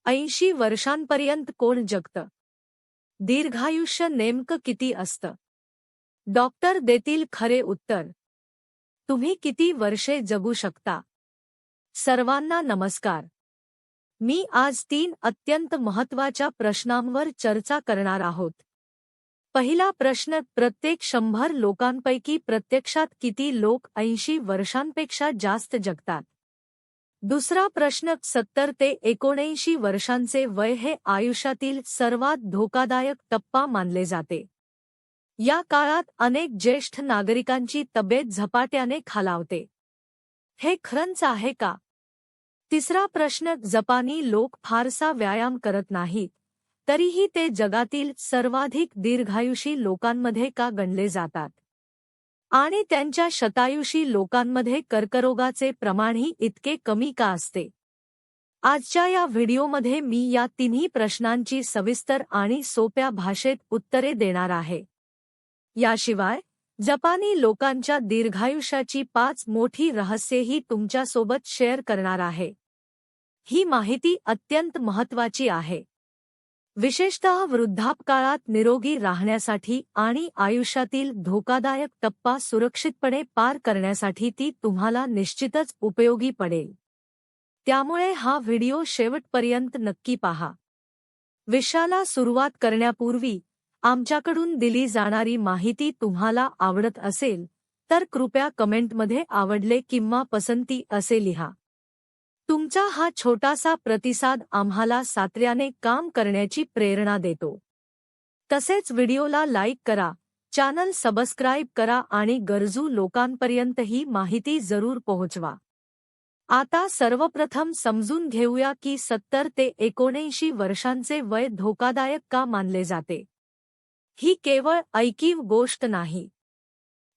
80 वर्षांपर्यंत कोण जगतं? दीर्घायुष्य नेमकं किती असतं? डॉक्टर देतील खरे उत्तर. तुम्ही किती वर्षे जगू शकता? सर्वांना नमस्कार. मी आज 3 अत्यंत महत्त्वाच्या प्रश्नांवर चर्चा करणार आहोत. पहिला प्रश्न, प्रत्येक 100 लोकांपैकी प्रत्यक्षात किती लोक 80 वर्षांपेक्षा जास्त जगतात? दुसरा प्रश्न, 70 ते 79 वर्षांचे वय हे आयुष्यातील सर्वात धोकादायक टप्पा मानले जाते. या काळात अनेक ज्येष्ठ नागरिकांची तब्येत झपाट्याने खालावते. हे खरंच आहे का? तिसरा प्रश्न, जपानी लोक फारसा व्यायाम करत नाहीत, तरीही ते जगातील सर्वाधिक दीर्घायुषी लोकांमध्ये का गणले जातात? आणि त्यांच्या शतायुषी लोकांमध्ये कर्करोगाचे प्रमाणही इतके कमी का असते? आजच्या या व्हिडिओमध्ये मी या तिन्ही प्रश्नांची सविस्तर आणि सोप्या भाषेत उत्तरे देणार आहे. याशिवाय जपानी लोकांच्या दीर्घायुष्याची 5 मोठी रहस्येही तुमच्यासोबत शेअर करणार आहे. ही माहिती अत्यंत महत्त्वाची आहे. विशेषतः वृद्धापकाळात निरोगी राहण्यासाठी आणि आयुष्यातील धोकादायक टप्पा सुरक्षितपणे पार करण्यासाठी ती तुम्हाला निश्चितच उपयोगी पडेल. त्यामुळे हा व्हिडिओ शेवटपर्यंत नक्की पहा. विषयाला सुरुवात करण्यापूर्वी आमच्याकडून दिली जाणारी माहिती तुम्हाला आवडत असेल तर कृपया कमेंटमध्ये आवडले किंवा पसंती असे लिहा. तुमचा हा छोटासा प्रतिसाद आम्हाला सातत्याने काम करण्याची प्रेरणा देतो. तसेच व्हिडिओला लाईक करा, चॅनल सबस्क्राईब करा आणि गरजू लोकांपर्यंत ही माहिती जरूर पोहोचवा. आता सर्वप्रथम समजून घेऊया की 70 ते 79 वर्षांचे वय धोकादायक का मानले जाते. ही केवळ ऐकीव गोष्ट नाही.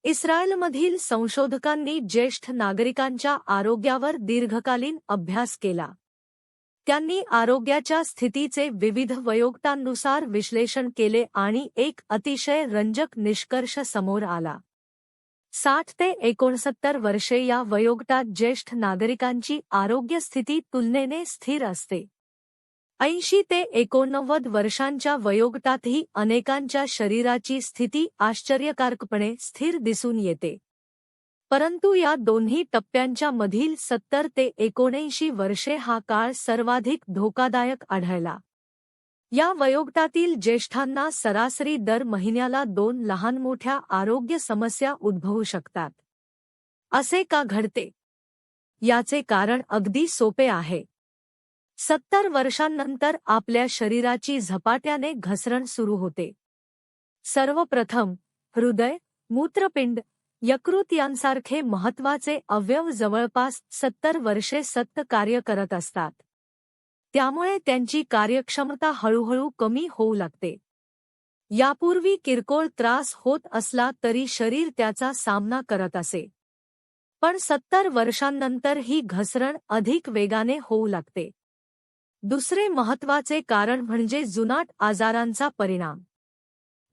इस्रायलमधील संशोधकांनी ज्येष्ठ नागरिकांच्या आरोग्यावर दीर्घकालीन अभ्यास केला. त्यांनी आरोग्याच्या स्थितीचे विविध वयोगटांनुसार विश्लेषण केले आणि एक अतिशय रंजक निष्कर्ष समोर आला. 60 ते 69 वर्षे या वयोगटात ज्येष्ठ नागरिकांची आरोग्य स्थिती तुलनेने स्थिर असते. 80 ते 89 वर्षांच्या वयोगटातही अनेकांच्या शरीराची स्थिती आश्चर्यकारकपणे स्थिर दिसून येते. परंतु या दोन्ही टप्प्यांच्या मधील 70 ते 79 वर्षे हा काळ सर्वाधिक धोकादायक आढळला. या वयोगटातील ज्येष्ठांना सरासरी दर महिन्याला 2 लहान मोठ्या आरोग्य समस्या उद्भवू शकतात. असे का घडते? याचे कारण अगदी सोपे आहे. 70 वर्षांनंतर आपल्या शरीराची झपाट्याने घसरण सुरू होते. सर्वप्रथम हृदय, मूत्रपिंड, यकृत यांसारखे महत्त्वाचे अवयव जवळपास 70 वर्षे सतत कार्य करत असतात. त्यामुळे त्यांची कार्यक्षमता हळूहळू कमी होऊ लागते. यापूर्वी किरकोळ त्रास होत असला तरी शरीर त्याचा सामना करत असे. पण 70 वर्षांनंतर ही घसरण अधिक वेगाने होऊ लागते. दुसरे महत्त्वाचे कारण म्हणजे जुनाट आजारांचा परिणाम.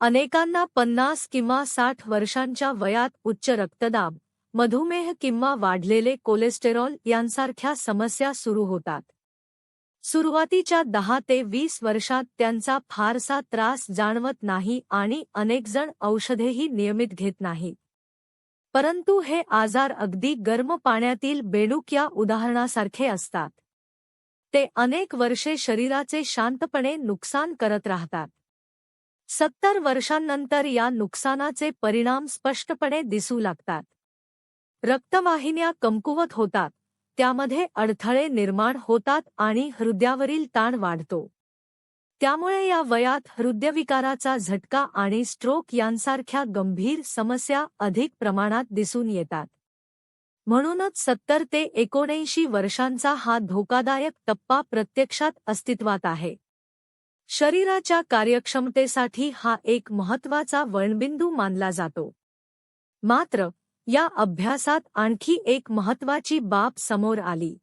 अनेकांना 50 किंवा 60 वर्षांच्या वयात उच्च रक्तदाब, मधुमेह किंवा वाढलेले कोलेस्टेरॉल यांसारख्या समस्या सुरू होतात. सुरुवातीच्या 10 ते 20 वर्षात त्यांचा फारसा त्रास जाणवत नाही आणि अनेकजण औषधेही नियमित घेत नाहीत. परंतु हे आजार अगदी गरम पाण्यातील बेडूक या उदाहरणासारखे असतात. ते अनेक वर्षे शरीराचे शांतपणे नुकसान करत राहतात. 70 वर्षांनंतर या नुकसानाचे परिणाम स्पष्टपणे दिसू लागतात. रक्तवाहिन्या कमकुवत होतात, त्यामध्ये अडथळे निर्माण होतात आणि हृदयावरील ताण वाढतो. त्यामुळे या वयात हृदयविकाराचा झटका आणि स्ट्रोक यांसारख्या गंभीर समस्या अधिक प्रमाणात दिसून येतात. म्हणूनच 70 ते 79 वर्षांचा हा धोकादायक टप्पा प्रत्यक्षात अस्तित्वात आहे. शरीराच्या कार्यक्षमतेसाठी हा एक महत्त्वाचा वळणबिंदू मानला जातो. मात्र या अभ्यासात आणखी एक महत्त्वाची बाब समोर आली.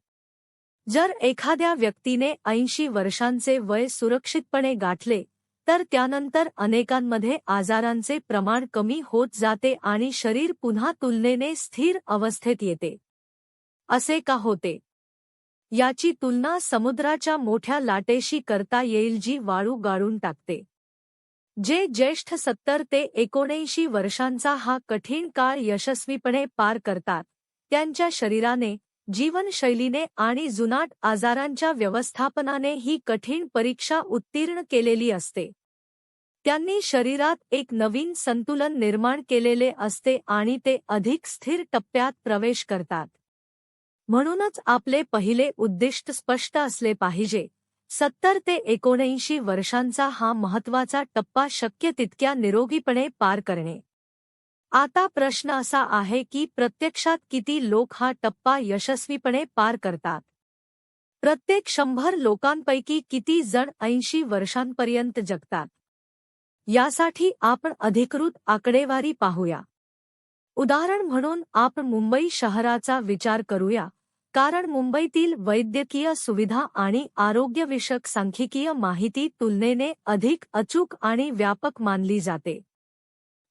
जर एखाद्या व्यक्तीने 80 वर्षांचे वय सुरक्षितपणे गाठले तर त्यानंतर अनेकांमध्ये आजारांचे प्रमाण कमी होत जाते आणि शरीर पुन्हा तुलनेने स्थिर अवस्थेत येते. असे का होते? याची तुलना समुद्राच्या मोठ्या लाटेशी करता येईल जी वाळू गाळून टाकते. जे ज्येष्ठ 70 ते 79 वर्षांचा हा कठीण काळ यशस्वीपणे पार करतात, त्यांच्या शरीराने, जीवनशैलीने आणि जुनाट आजारांच्या व्यवस्थापनाने ही कठीण परीक्षा उत्तीर्ण केलेली असते. त्यांनी शरीरात एक नवीन संतुलन निर्माण केलेले असते आणि ते अधिक स्थिर टप्प्यात प्रवेश करतात. म्हणूनच आपले पहिले उद्दिष्ट स्पष्ट असले पाहिजे. 70 ते 79 वर्षांचा हा महत्त्वाचा टप्पा शक्य तितक्या निरोगीपणे पार करणे. आता प्रश्न असा आहे की प्रत्यक्षात किती लोक हा टप्पा यशस्वीपणे पार करतात? प्रत्येक 100 लोकांपैकी किती जण 80 वर्षांपर्यंत जगतात? यासाठी आपण अधिकृत आकडेवारी पाहूया. उदाहरण म्हणून आपण मुंबई शहराचा विचार करूया, कारण मुंबईतील वैद्यकीय सुविधा आणि आरोग्यविषयक सांख्यिकीय माहिती तुलनेने अधिक अचूक आणि व्यापक मानली जाते.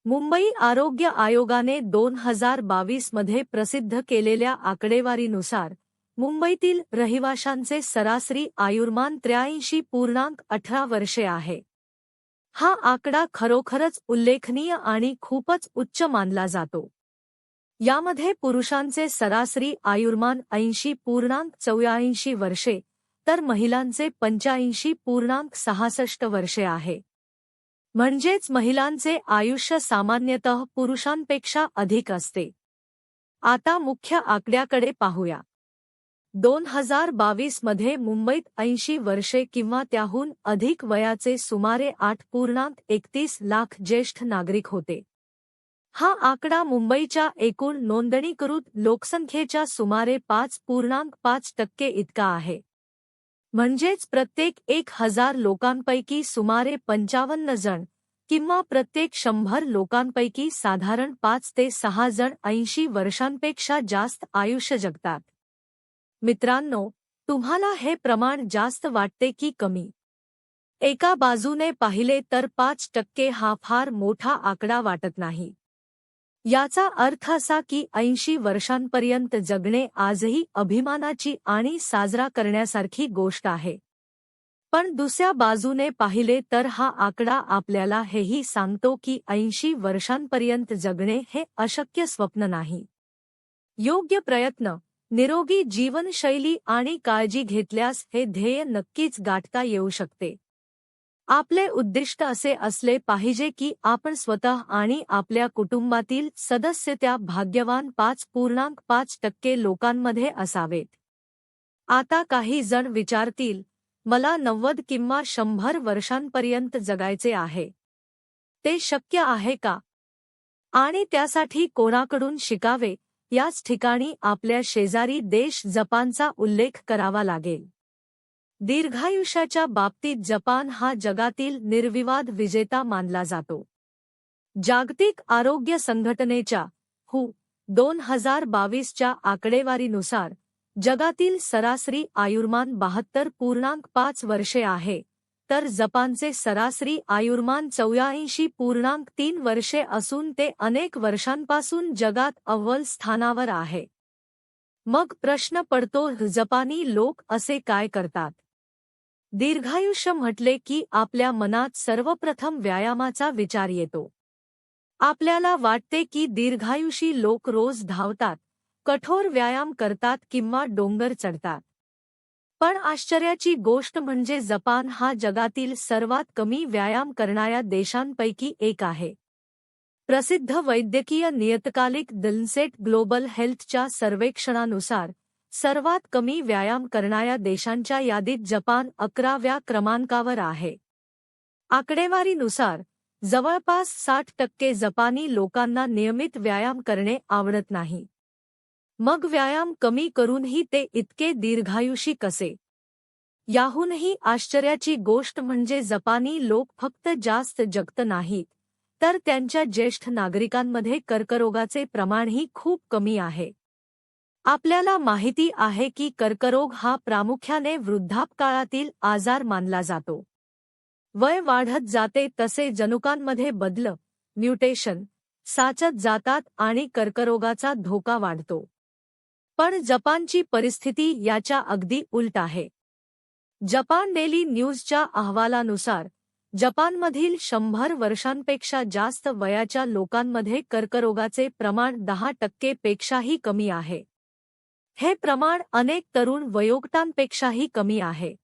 मुंबई आरोग्य आयोगाने 2022 मध्ये प्रसिद्ध केलेल्या आकडेवारीनुसार मुंबईतील रहिवाशांचे सरासरी आयुर्मान 83.18 वर्षे आहे. हा आकडा खरोखरच उल्लेखनीय आणि खूपच उच्च मानला जातो. यामध्ये पुरुषांचे सरासरी आयुर्मान 80.84 वर्षे तर महिलांचे 85.66 वर्षे आहे. म्हणजेच महिलांचे आयुष्य सामान्यतः पुरुषांपेक्षा अधिक असते. आता मुख्य आकड्याकडे पाहूया. 2022 मध्ये मुंबईत 80 वर्षे किंवा त्याहून अधिक वयाचे सुमारे 8.31 लाख ज्येष्ठ नागरिक होते. हा आकडा मुंबईच्या एकूण नोंदणीकृत लोकसंख्येच्या सुमारे 5.5% इतका आहे. म्हणजेच प्रत्येक 1000 लोकांपैकी सुमारे 55 जण किंवा प्रत्येक 100 लोकांपैकी साधारण 5 ते 6 जण 80 वर्षांपेक्षा जास्त आयुष्य जगतात. मित्रांनो, तुम्हाला हे प्रमाण जास्त वाटते की कमी? एका बाजूने पाहिले तर 5% हा फार मोठा आकडा वाटत नाही. याचा अर्थ असा की 80 वर्षांपर्यंत जगणे आजही अभिमानाची आणि साजरा करण्यासारखी गोष्ट आहे. पण दुसऱ्या बाजूने पाहिले तर हा आकडा आपल्याला हेही सांगतो की 80 वर्षांपर्यंत जगणे हे अशक्य स्वप्न नाही. योग्य प्रयत्न, निरोगी जीवनशैली आणि काळजी घेतल्यास हे ध्येय नक्कीच गाठता येऊ शकते. आपले उद्दिष्ट असे असले पाहिजे की आपण स्वतः आणि आपल्या कुटुंबातील सदस्य त्या भाग्यवान 5.5% लोकांमध्ये असावेत. आता काही जण विचारतील, मला 90 किंवा 100 वर्षांपर्यंत जगायचे आहे. ते शक्य आहे का? आणि त्यासाठी कोणाकडून शिकावे? याच ठिकाणी आपल्या शेजारी देश जपानचा उल्लेख करावा लागेल. दीर्घायुष्याच्या बाबतीत जपान हा जगातील निर्विवाद विजेता मानला जातो. जागतिक आरोग्य संघटनेच्या WHO 2022 च्या आकडेवारीनुसार जगातील सरासरी आयुर्मान 72.5 वर्षे आहे, तर जपानचे सरासरी आयुर्मान 84.3 वर्षे असून ते अनेक वर्षांपासून जगात अव्वल स्थानावर आहे. मग प्रश्न पडतो, जपानी लोक असे काय करतात? दीर्घायुष्य म्हटले की आपल्या मनात सर्वप्रथम व्यायामाचा विचार येतो. आपल्याला वाटते की दीर्घायुषी लोक रोज धावतात, कठोर व्यायाम करतात किंवा डोंगर चढतात. पण आश्चर्याची गोष्ट म्हणजे जपान हा जगातील सर्वात कमी व्यायाम करणाऱ्या देशांपैकी एक आहे. प्रसिद्ध वैद्यकीय नियतकालिक द लॅन्सेट ग्लोबल हेल्थच्या सर्वेक्षणानुसार सर्वात कमी व्यायाम करणाऱ्या देशांच्या यादीत जपान 11व्या क्रमांकावर आहे. आकडेवारीनुसार जवळपास 60% जपानी लोकांना नियमित व्यायाम करणे आवडत नाही. मग व्यायाम कमी करूनही ते इतके दीर्घायुषी कसे? याहूनही आश्चर्याची गोष्ट म्हणजे जपानी लोक फक्त जास्त जगत नाहीत, तर त्यांच्या ज्येष्ठ नागरिकांमध्ये कर्करोगाचे प्रमाणही खूप कमी आहे. आपल्याला माहिती आहे की कर्करोग हा प्रामुख्याने वृद्धापकाळातील आजार मानला जातो. वय वाढत जाते तसे जनुकांमध्ये बदल, म्युटेशन, साचत जातात आणि कर्करोगाचा धोका वाढतो. पण जपानची परिस्थिती याच्या अगदी उलट आहे. जपान डेली न्यूजच्या अहवालानुसार जपानमधील 100 वर्षांपेक्षा जास्त वयाच्या लोकांमध्ये कर्करोगाचे प्रमाण 10% पेक्षाही कमी आहे. हे प्रमाण अनेक तरुण वयोगटांपेक्षाही कमी आहे.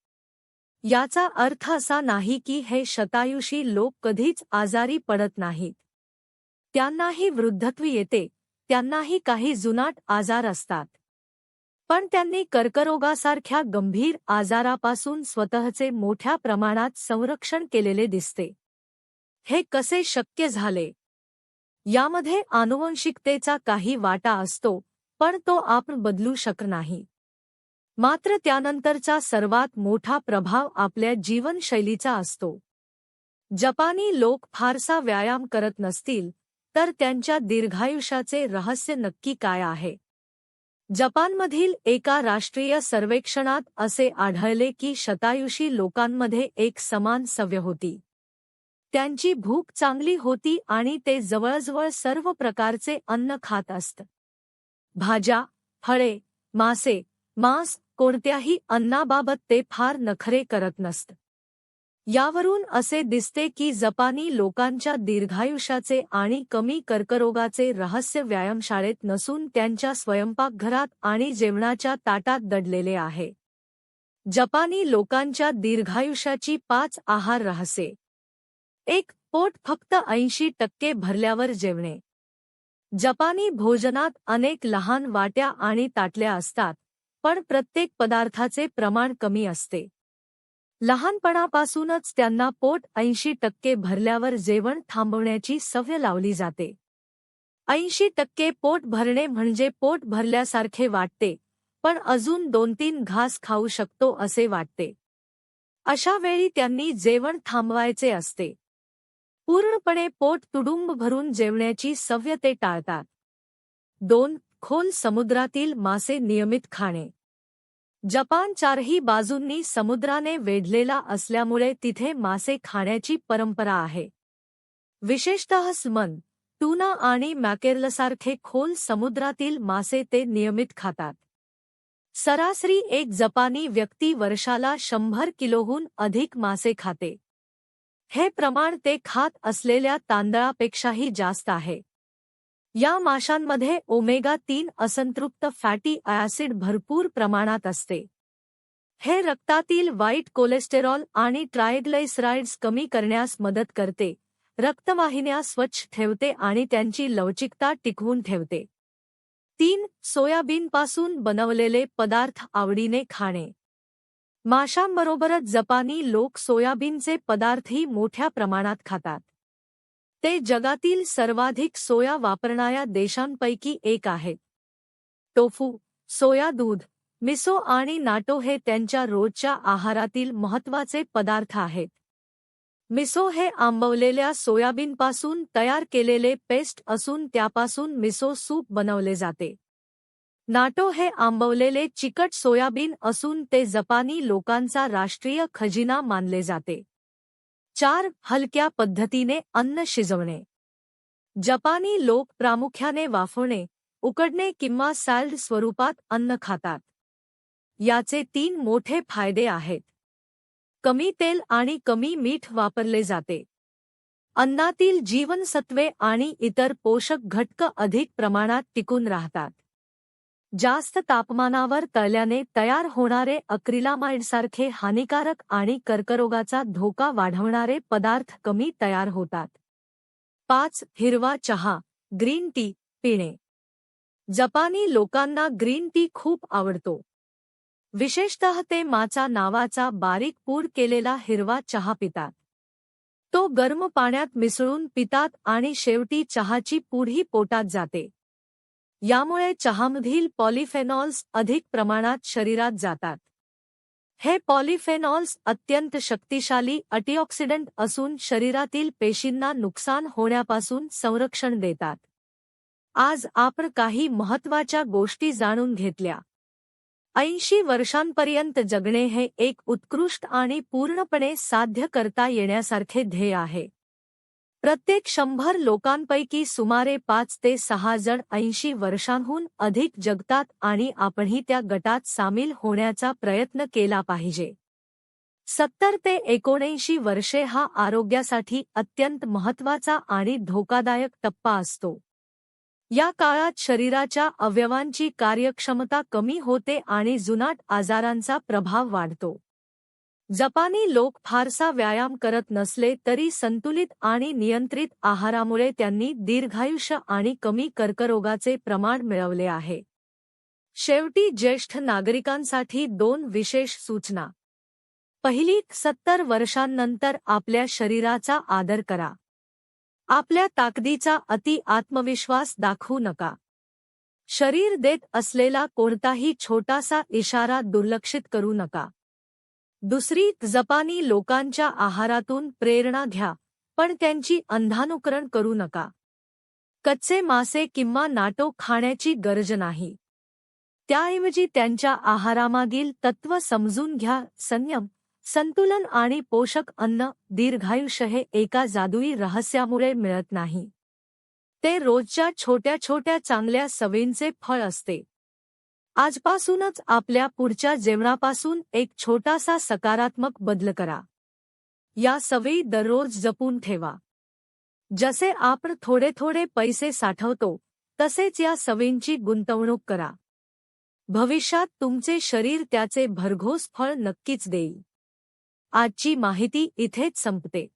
याचा अर्थ असा नाही की हे शतायुषी लोक कधीच आजारी पडत नाहीत. त्यांनाही वृद्धत्व येते, त्यांनाही काही जुनाट आजार असतात. पण त्यांनी कर्करोगासारख्या गंभीर आजारापासून स्वतःचे मोठ्या प्रमाणात संरक्षण केलेले दिसते. हे कसे शक्य झाले? यामध्ये आनुवंशिकतेचा काही वाटा असतो, पण तो आपण बदलू शकत नाही. मात्र त्यानंतरचा सर्वात मोठा प्रभाव आपल्या जीवनशैलीचा असतो. जपानी लोक फारसा व्यायाम करत नसतील तर त्यांच्या दीर्घायुष्याचे रहस्य नक्की काय आहे? जपानमधील एका राष्ट्रीय सर्वेक्षणात असे आढळले की शतायुषी लोकांमध्ये एक समान सवय होती. त्यांची भूक चांगली होती आणि ते जवळजवळ सर्व प्रकारचे अन्न खात असत. भाज्या, फळे, मासे, मांस कोणत्याही अन्नाबाबत ते फार नखरे करत नसत. यावरून असे दिसते की जपानी लोकांच्या दीर्घायुष्याचे आणि कमी कर्करोगाचे रहस्य व्यायामशाळेत नसून त्यांच्या स्वयंपाकघरात आणि जेवणाच्या ताटात दडलेले आहे. जपानी लोकांच्या दीर्घायुष्याची 5 आहार रहस्ये. 1. पोट फक्त 80% भरल्यावर जेवणे. जपानी भोजनात अनेक लहान वाट्या आणि ताटल्या असतात, पण प्रत्येक पदार्थाचे प्रमाण कमी असते. लहानपणापासूनच त्यांना पोट 80% भरल्यावर जेवण थांबवण्याची सवय लावली जाते. 80% पोट भरणे म्हणजे पोट भरल्यासारखे वाटते, पण अजून 2-3 घास खाऊ शकतो असे वाटते. अशा वेळी त्यांनी जेवण थांबवायचे असते. पूर्णपणे पोट तुडुंब भरून जेवण्याची सवय ते टाळतात. 2. खोल समुद्रातील मासे नियमित खाणे. जपान चारही बाजूंनी समुद्राने वेढलेला असल्यामुळे तिथे मासे खाण्याची परंपरा आहे. विशेषतः सॅल्मन, टूना आणि मॅकेरलसारखे खोल समुद्रातील मासे ते नियमित खातात. सरासरी एक जपानी व्यक्ती वर्षाला 100 किलोहून अधिक मासे खाते. हे प्रमाण ते खात असलेल्या तांदळापेक्षाही जास्त आहे. या माशांमध्ये ओमेगा-3 असंतृप्त फॅटी ॲसिड भरपूर प्रमाणात असते. हे रक्तातील वाईट कोलेस्टेरॉल आणि ट्रायग्लिसराइड्स कमी करण्यास मदत करते, रक्तवाहिन्या स्वच्छ ठेवते आणि त्यांची लवचिकता टिकवून ठेवते. 3. सोयाबीनपासून बनवलेले पदार्थ आवडीने खाणे. माशांबरोबरच जपानी लोक सोयाबीनचे पदार्थही मोठ्या प्रमाणात खातात. ते जगातील सर्वाधिक सोया वापरणाऱ्या देशांपैकी एक आहेत. टोफू, सोया दूध, मिसो आणि नाटो हे त्यांच्या रोजच्या आहारातील महत्त्वाचे पदार्थ आहेत. मिसो हे आंबवलेल्या सोयाबीनपासून तयार केलेले पेस्ट असून त्यापासून मिसो सूप बनवले जाते. नाटो हे आंबवलेले चिकट सोयाबीन असून ते जपानी लोकांचा राष्ट्रीय खजिना मानले जाते. 4. हलक्या पद्धतीने अन्न शिजवणे. जपानी लोक प्रामुख्याने वाफवणे, उकडणे किंवा सॅलड स्वरूपात अन्न खातात. याचे 3 मोठे फायदे आहेत. कमी तेल आणि कमी मीठ वापरले जाते. अन्नातील जीवनसत्त्वे आणि इतर पोषक घटक अधिक प्रमाणात टिकून राहतात. जास्त तापमानावर तळल्याने तयार होणारे अक्रिलामाइडसारखे हानिकारक आणि कर्करोगाचा धोका वाढवणारे पदार्थ कमी तयार होतात. 5. हिरवा चहा, ग्रीन टी पिणे. जपानी लोकांना ग्रीन टी खूप आवडतो. विशेषतः ते माचा नावाचा बारीक पूड केलेला हिरवा चहा पितात. तो गरम पाण्यात मिसळून पितात आणि शेवटी चहाची पूडही पोटात जाते. यामुळे चहामधील पॉलिफेनॉल्स अधिक प्रमाणात शरीरात जातात. हे पॉलिफेनॉल्स अत्यंत शक्तिशाली अँटीऑक्सिडंट असून शरीरातील पेशींना नुकसान होण्यापासून संरक्षण देतात. आज आपण काही महत्त्वाच्या गोष्टी जाणून घेतल्या. 80 वर्षांपर्यंत जगणे हे एक उत्कृष्ट आणि पूर्णपणे साध्य करता येण्यासारखे ध्येय आहे. प्रत्येक 100 लोकांपैकी सुमारे 5 ते 6 जण 80 वर्षांहून अधिक जगतात आणि आपणही त्या गटात सामील होण्याचा प्रयत्न केला पाहिजे. 70 ते 79 वर्षे हा आरोग्यासाठी अत्यंत महत्त्वाचा आणि धोकादायक टप्पा असतो. या काळात शरीराच्या अवयवांची कार्यक्षमता कमी होते आणि जुनाट आजारांचा प्रभाव वाढतो. जपानी लोक फारसा व्यायाम करत नसले तरी संतुलित आणि नियंत्रित आहारामुळे त्यांनी दीर्घायुष्य आणि कमी कर्करोगाचे प्रमाण मिळवले आहे. शेवटी ज्येष्ठ नागरिकांसाठी 2 विशेष सूचना. पहिली, 70 वर्षांनंतर आपल्या शरीराचा आदर करा. आपल्या ताकदीचा अति आत्मविश्वास दाखवू नका. शरीर देत असलेला कोणताही छोटासा इशारा दुर्लक्षित करू नका. दुसरी, जपानी लोकांच्या आहारातून प्रेरणा घ्या, पण त्यांची अंधानुकरण करू नका. कच्चे मासे किंवा नाटो खाण्याची गरज नाही. त्याऐवजी त्यांच्या आहारामागील तत्त्व समजून घ्या. संयम, संतुलन आणि पोषक अन्न. दीर्घायुष्य हे एका जादुई रहस्यामुळे मिळत नाही. ते रोजच्या छोट्या छोट्या चांगल्या सवयींचे फळ असते. आजपासूनच आपल्या पुढच्या जेवणापासून एक छोटासा सकारात्मक बदल करा. या सवयी दररोज जपून ठेवा. जसे आपण थोडे थोडे पैसे साठवतो तसेच या सवयींची गुंतवणूक करा. भविष्यात तुमचे शरीर त्याचे भरघोस फळ नक्कीच देईल. आजची माहिती इथेच संपते.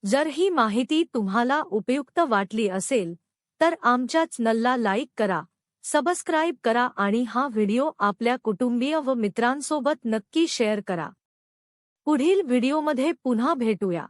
जर ही माहिती तुम्हाला उपयुक्त वाटली असेल तर आमच्या चॅनलला लाईक करा, सबस्क्राईब करा आणि हा व्हिडिओ आपल्या कुटुंबीय व मित्रांसोबत नक्की शेअर करा. पुढील व्हिडिओमध्ये पुन्हा भेटूया.